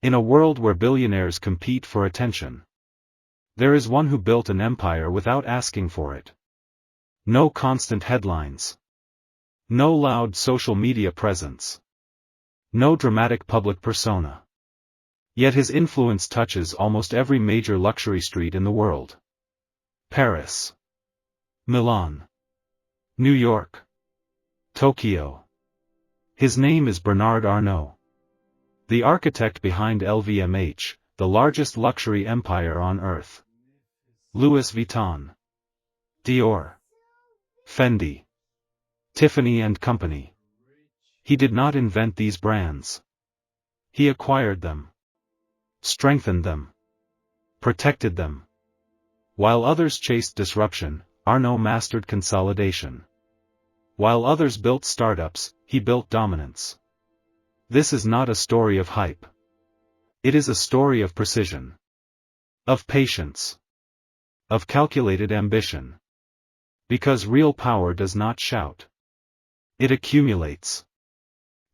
In a world where billionaires compete for attention, there is one who built an empire without asking for it. No constant headlines. No loud social media presence. No dramatic public persona. Yet his influence touches almost every major luxury street in the world. Paris, Milan, New York, Tokyo. His name is Bernard Arnault. The architect behind LVMH, the largest luxury empire on earth. Louis Vuitton, Dior, Fendi, Tiffany Co. He did not invent these brands. He acquired them, strengthened them, protected them. While others chased disruption, Arnault mastered consolidation. While others built startups, he built dominance. This is not a story of hype. It is a story of precision, of patience, of calculated ambition. Because real power does not shout. It accumulates.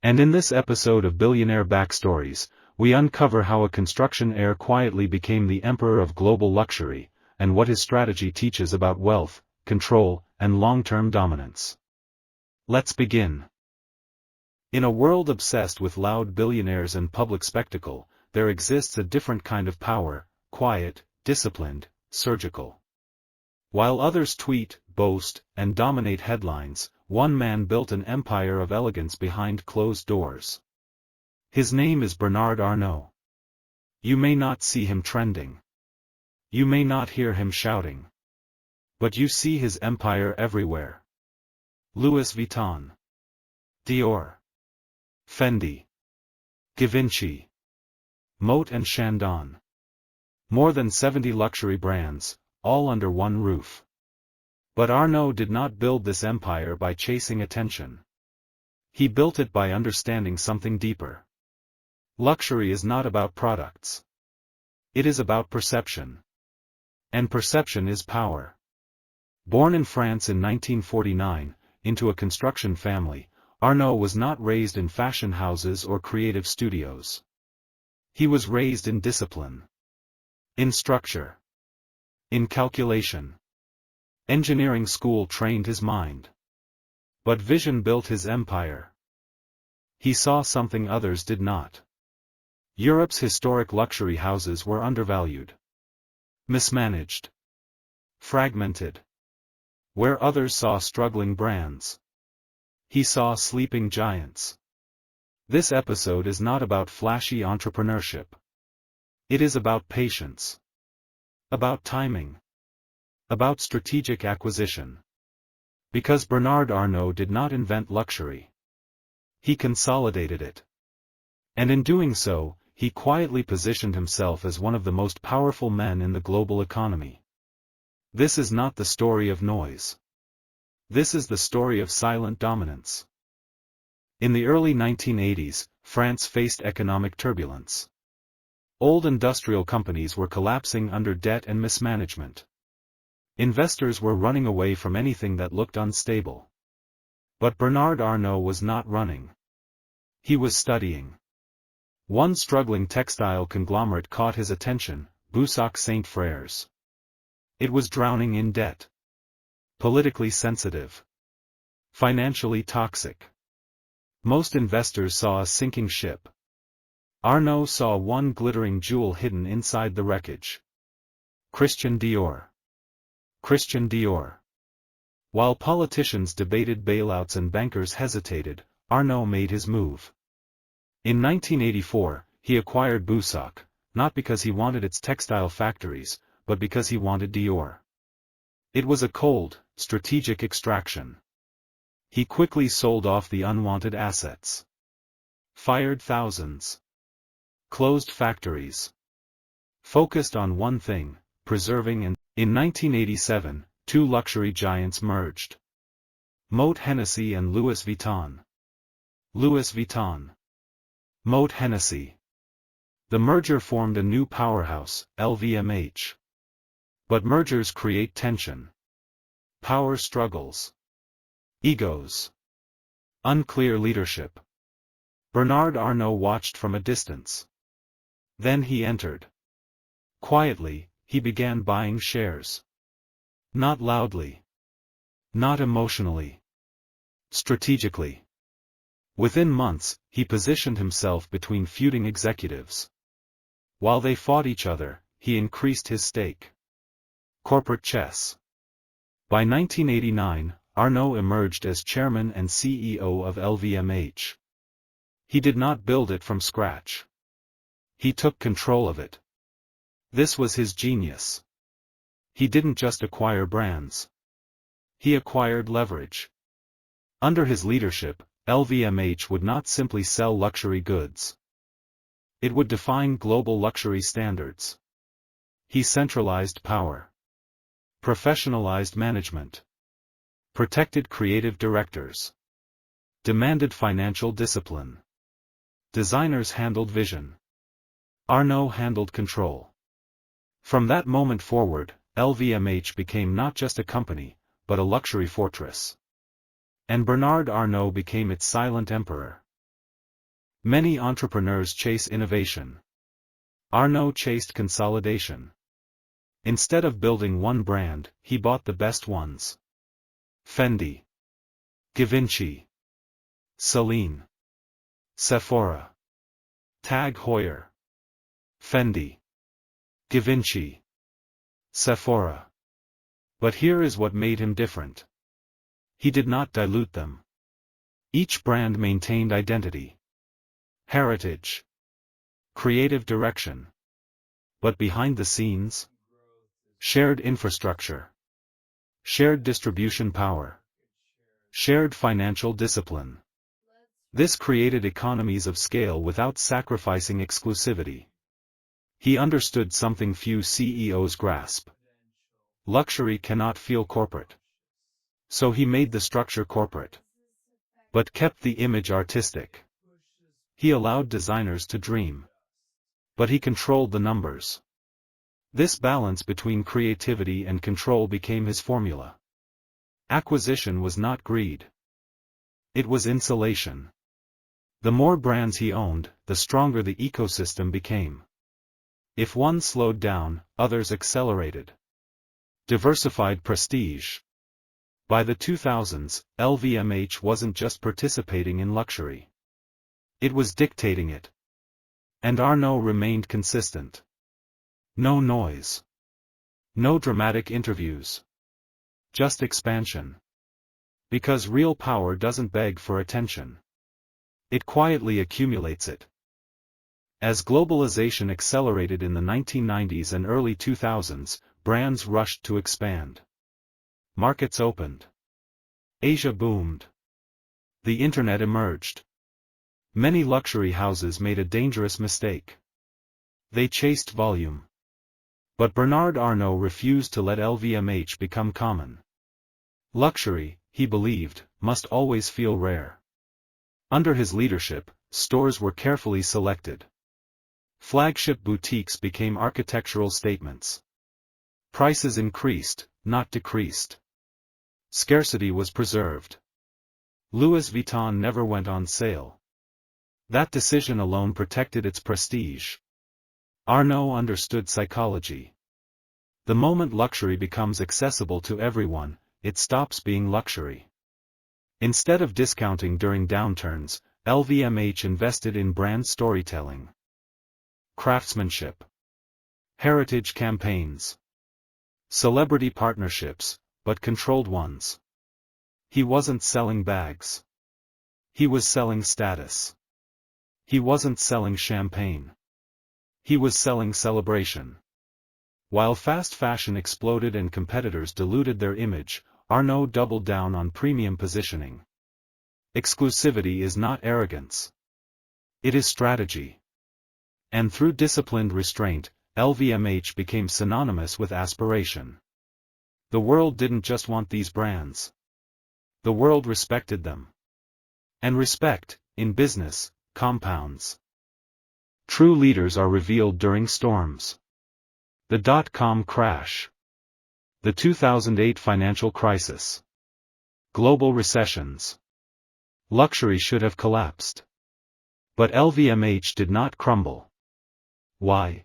And in this episode of Billionaire Backstories, we uncover how a construction heir quietly became the emperor of global luxury, and what his strategy teaches about wealth, control, and long-term dominance. Let's begin. In a world obsessed with loud billionaires and public spectacle, there exists a different kind of power, quiet, disciplined, surgical. While others tweet, boast, and dominate headlines, one man built an empire of elegance behind closed doors. His name is Bernard Arnault. You may not see him trending. You may not hear him shouting. But you see his empire everywhere. Louis Vuitton, Dior, Fendi, Givenchy, Moët and Chandon. More than 70 luxury brands, all under one roof. But Arnault did not build this empire by chasing attention. He built it by understanding something deeper. Luxury is not about products. It is about perception. And perception is power. Born in France in 1949, into a construction family, Arnault was not raised in fashion houses or creative studios. He was raised in discipline. In structure. In calculation. Engineering school trained his mind. But vision built his empire. He saw something others did not. Europe's historic luxury houses were undervalued. Mismanaged. Fragmented. Where others saw struggling brands, he saw sleeping giants. This episode is not about flashy entrepreneurship. It is about patience. About timing. About strategic acquisition. Because Bernard Arnault did not invent luxury. He consolidated it. And in doing so, he quietly positioned himself as one of the most powerful men in the global economy. This is not the story of noise. This is the story of silent dominance. In the early 1980s, France faced economic turbulence. Old industrial companies were collapsing under debt and mismanagement. Investors were running away from anything that looked unstable. But Bernard Arnault was not running. He was studying. One struggling textile conglomerate caught his attention, Boussac Saint Frères. It was drowning in debt. Politically sensitive. Financially toxic. Most investors saw a sinking ship. Arnault saw one glittering jewel hidden inside the wreckage. Christian Dior. Christian Dior. While politicians debated bailouts and bankers hesitated, Arnault made his move. In 1984, he acquired Boussac, not because he wanted its textile factories, but because he wanted Dior. It was a cold, strategic extraction. He quickly sold off the unwanted assets. Fired thousands. Closed factories. Focused on one thing, preserving and, in 1987, two luxury giants merged. Moët Hennessy and Louis Vuitton. Louis Vuitton. Moët Hennessy. The merger formed a new powerhouse, LVMH. But mergers create tension. Power struggles. Egos. Unclear leadership. Bernard Arnault watched from a distance. Then he entered. Quietly, he began buying shares. Not loudly. Not emotionally. Strategically. Within months, he positioned himself between feuding executives. While they fought each other, he increased his stake. Corporate chess. By 1989, Arnault emerged as chairman and CEO of LVMH. He did not build it from scratch. He took control of it. This was his genius. He didn't just acquire brands. He acquired leverage. Under his leadership, LVMH would not simply sell luxury goods. It would define global luxury standards. He centralized power. Professionalized management. Protected creative directors. Demanded financial discipline. Designers handled vision. Arnault handled control. From that moment forward, LVMH became not just a company, but a luxury fortress. And Bernard Arnault became its silent emperor. Many entrepreneurs chase innovation. Arnault chased consolidation. Instead of building one brand, he bought the best ones. Fendi. Givenchy. Celine. Sephora. Tag Heuer. Fendi. Givenchy. Sephora. But here is what made him different. He did not dilute them. Each brand maintained identity. Heritage. Creative direction. But behind the scenes? Shared infrastructure. Shared distribution power. Shared financial discipline. This created economies of scale without sacrificing exclusivity. He understood something few CEOs grasp. Luxury cannot feel corporate. So he made the structure corporate. But kept the image artistic. He allowed designers to dream. But he controlled the numbers. This balance between creativity and control became his formula. Acquisition was not greed. It was insulation. The more brands he owned, the stronger the ecosystem became. If one slowed down, others accelerated. Diversified prestige. By the 2000s, LVMH wasn't just participating in luxury. It was dictating it. And Arnault remained consistent. No noise. No dramatic interviews. Just expansion. Because real power doesn't beg for attention. It quietly accumulates it. As globalization accelerated in the 1990s and early 2000s, brands rushed to expand. Markets opened. Asia boomed. The internet emerged. Many luxury houses made a dangerous mistake. They chased volume. But Bernard Arnault refused to let LVMH become common. Luxury, he believed, must always feel rare. Under his leadership, stores were carefully selected. Flagship boutiques became architectural statements. Prices increased, not decreased. Scarcity was preserved. Louis Vuitton never went on sale. That decision alone protected its prestige. Arnault understood psychology. The moment luxury becomes accessible to everyone, it stops being luxury. Instead of discounting during downturns, LVMH invested in brand storytelling. Craftsmanship. Heritage campaigns. Celebrity partnerships, but controlled ones. He wasn't selling bags. He was selling status. He wasn't selling champagne. He was selling celebration. While fast fashion exploded and competitors diluted their image, Arnault doubled down on premium positioning. Exclusivity is not arrogance. It is strategy. And through disciplined restraint, LVMH became synonymous with aspiration. The world didn't just want these brands. The world respected them. And respect, in business, compounds. True leaders are revealed during storms. The dot-com crash. The 2008 financial crisis. Global recessions. Luxury should have collapsed. But LVMH did not crumble. Why?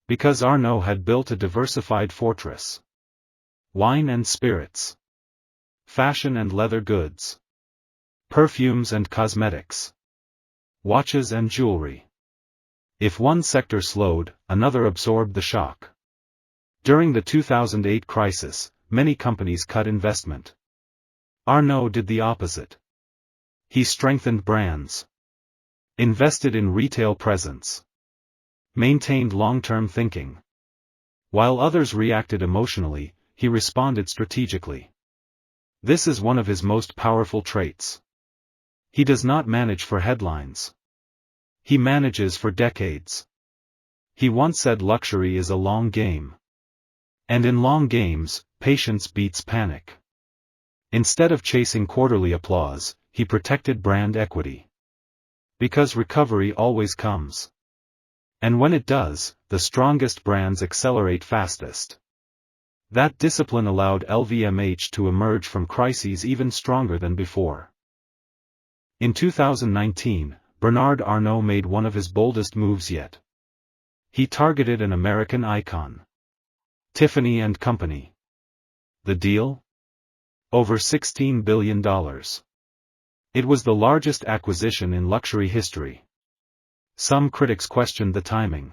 Because Arnault had built a diversified fortress. Wine and spirits. Fashion and leather goods. Perfumes and cosmetics. Watches and jewelry. If one sector slowed, another absorbed the shock. During the 2008 crisis, many companies cut investment. Arnault did the opposite. He strengthened brands. Invested in retail presence. Maintained long-term thinking. While others reacted emotionally, he responded strategically. This is one of his most powerful traits. He does not manage for headlines. He manages for decades. He once said luxury is a long game. And in long games, patience beats panic. Instead of chasing quarterly applause, he protected brand equity. Because recovery always comes. And when it does, the strongest brands accelerate fastest. That discipline allowed LVMH to emerge from crises even stronger than before. In 2019, Bernard Arnault made one of his boldest moves yet. He targeted an American icon. Tiffany Co. The deal? Over $16 billion. It was the largest acquisition in luxury history. Some critics questioned the timing.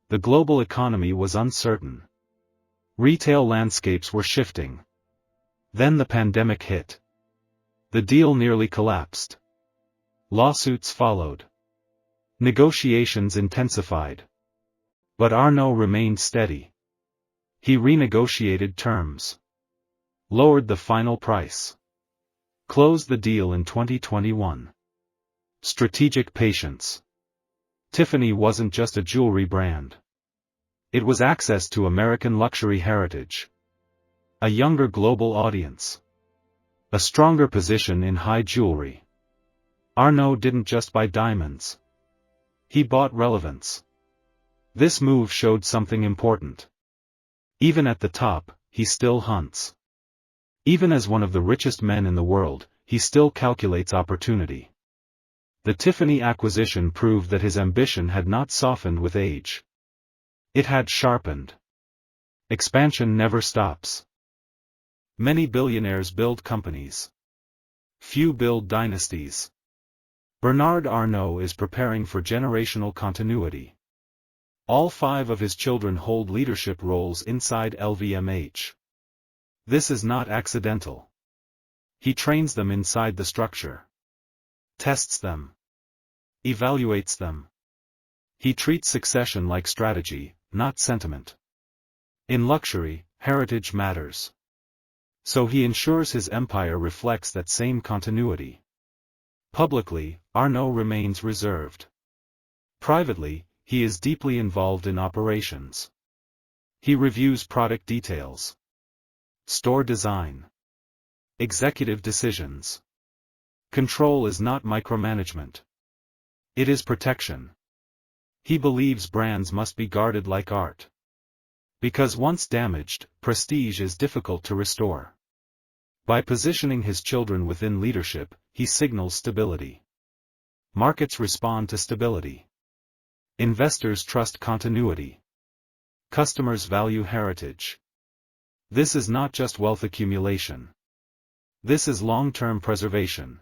The global economy was uncertain. Retail landscapes were shifting. Then the pandemic hit. The deal nearly collapsed. Lawsuits followed. Negotiations intensified. But Arnault remained steady. He renegotiated terms. Lowered the final price. Closed the deal in 2021. Strategic patience. Tiffany wasn't just a jewelry brand. It was access to American luxury heritage. A younger global audience. A stronger position in high jewelry. Arnault didn't just buy diamonds. He bought relevance. This move showed something important. Even at the top, he still hunts. Even as one of the richest men in the world, he still calculates opportunity. The Tiffany acquisition proved that his ambition had not softened with age. It had sharpened. Expansion never stops. Many billionaires build companies. Few build dynasties. Bernard Arnault is preparing for generational continuity. All 5 of his children hold leadership roles inside LVMH. This is not accidental. He trains them inside the structure. Tests them. Evaluates them. He treats succession like strategy, not sentiment. In luxury, heritage matters. So he ensures his empire reflects that same continuity. Publicly, Arnault remains reserved. Privately, he is deeply involved in operations. He reviews product details. Store design. Executive decisions. Control is not micromanagement. It is protection. He believes brands must be guarded like art. Because once damaged, prestige is difficult to restore. By positioning his children within leadership, he signals stability. Markets respond to stability. Investors trust continuity. Customers value heritage. This is not just wealth accumulation. This is long-term preservation.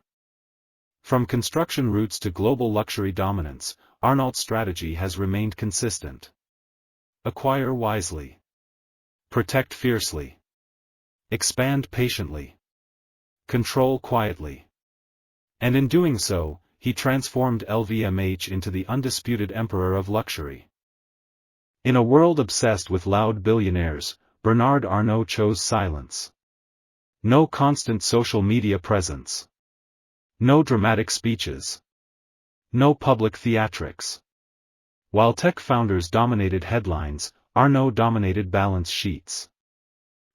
From construction roots to global luxury dominance, Arnault's strategy has remained consistent. Acquire wisely. Protect fiercely. Expand patiently. Control quietly. And in doing so, he transformed LVMH into the undisputed emperor of luxury. In a world obsessed with loud billionaires, Bernard Arnault chose silence. No constant social media presence. No dramatic speeches. No public theatrics. While tech founders dominated headlines, Arnault dominated balance sheets.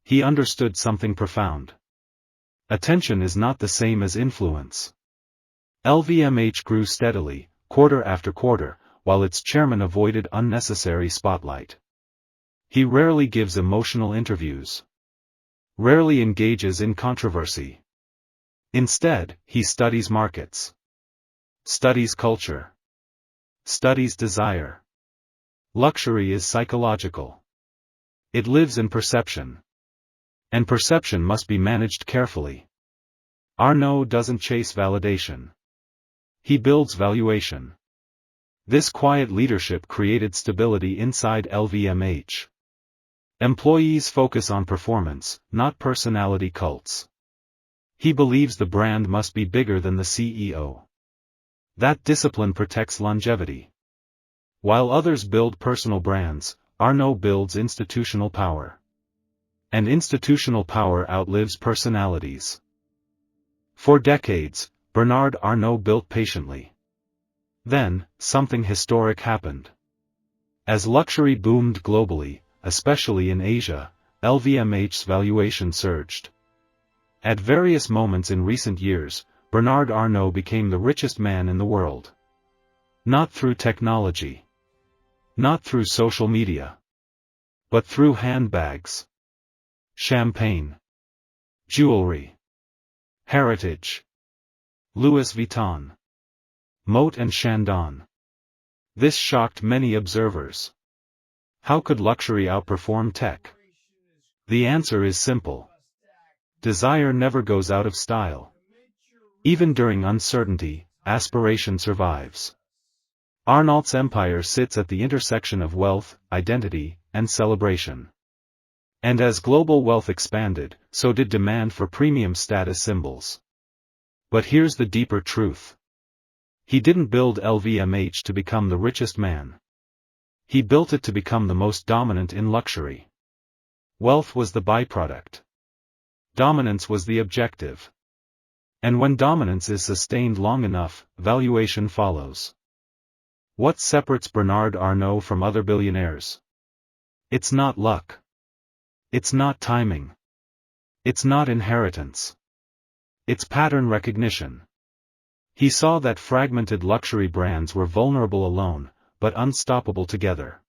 He understood something profound. Attention is not the same as influence. LVMH grew steadily, quarter after quarter, while its chairman avoided unnecessary spotlight. He rarely gives emotional interviews. Rarely engages in controversy. Instead, he studies markets. Studies culture. Studies desire. Luxury is psychological. It lives in perception. And perception must be managed carefully. Arnault doesn't chase validation. He builds valuation. This quiet leadership created stability inside LVMH. Employees focus on performance, not personality cults. He believes the brand must be bigger than the CEO. That discipline protects longevity. While others build personal brands, Arnault builds institutional power. And institutional power outlives personalities. For decades, Bernard Arnault built patiently. Then, something historic happened. As luxury boomed globally, especially in Asia, LVMH's valuation surged. At various moments in recent years, Bernard Arnault became the richest man in the world. Not through technology. Not through social media. But through handbags. Champagne. Jewelry. Heritage. Louis Vuitton. Moët and Chandon. This shocked many observers. How could luxury outperform tech? The answer is simple. Desire never goes out of style. Even during uncertainty, aspiration survives. Arnault's empire sits at the intersection of wealth, identity, and celebration. And as global wealth expanded, so did demand for premium status symbols. But here's the deeper truth. He didn't build LVMH to become the richest man. He built it to become the most dominant in luxury. Wealth was the byproduct. Dominance was the objective. And when dominance is sustained long enough, valuation follows. What separates Bernard Arnault from other billionaires? It's not luck. It's not timing. It's not inheritance. It's pattern recognition. He saw that fragmented luxury brands were vulnerable alone, but unstoppable together.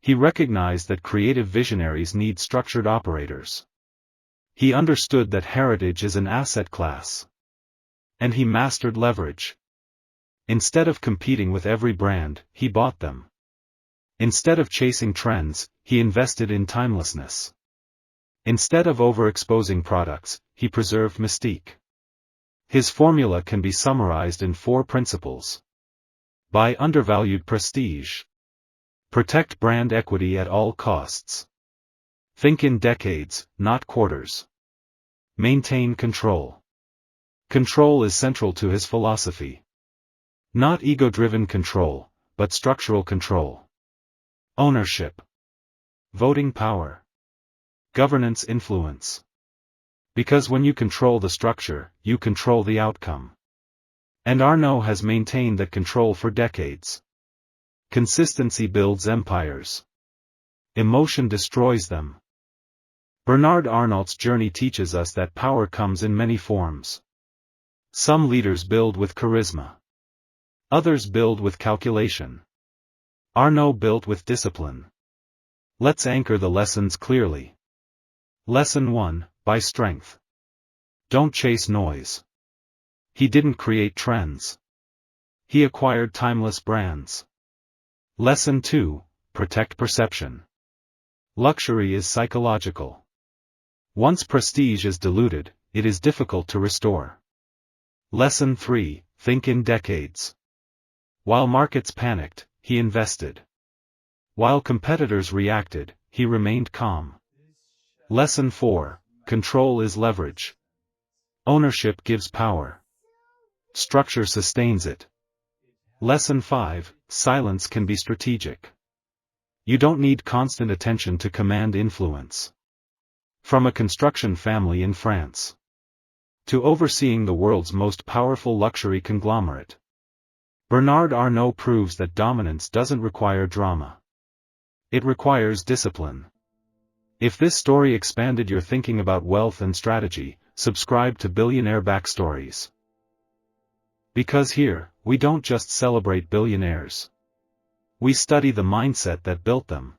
He recognized that creative visionaries need structured operators. He understood that heritage is an asset class. And he mastered leverage. Instead of competing with every brand, he bought them. Instead of chasing trends, he invested in timelessness. Instead of overexposing products, he preserved mystique. His formula can be summarized in 4 principles. Buy undervalued prestige. Protect brand equity at all costs. Think in decades, not quarters. Maintain control. Control is central to his philosophy. Not ego-driven control, but structural control. Ownership. Voting power. Governance influence. Because when you control the structure, you control the outcome. And Arnault has maintained that control for decades. Consistency builds empires. Emotion destroys them. Bernard Arnault's journey teaches us that power comes in many forms. Some leaders build with charisma. Others build with calculation. Arnault built with discipline. Let's anchor the lessons clearly. Lesson 1, buy strength. Don't chase noise. He didn't create trends. He acquired timeless brands. Lesson 2, protect perception. Luxury is psychological. Once prestige is diluted, it is difficult to restore. Lesson 3, think in decades. While markets panicked, he invested. While competitors reacted, he remained calm. Lesson 4, control is leverage. Ownership gives power. Structure sustains it. Lesson 5, silence can be strategic. You don't need constant attention to command influence. From a construction family in France to overseeing the world's most powerful luxury conglomerate, Bernard Arnault proves that dominance doesn't require drama. It requires discipline. If this story expanded your thinking about wealth and strategy, subscribe to Billionaire Backstories. Because here, we don't just celebrate billionaires. We study the mindset that built them.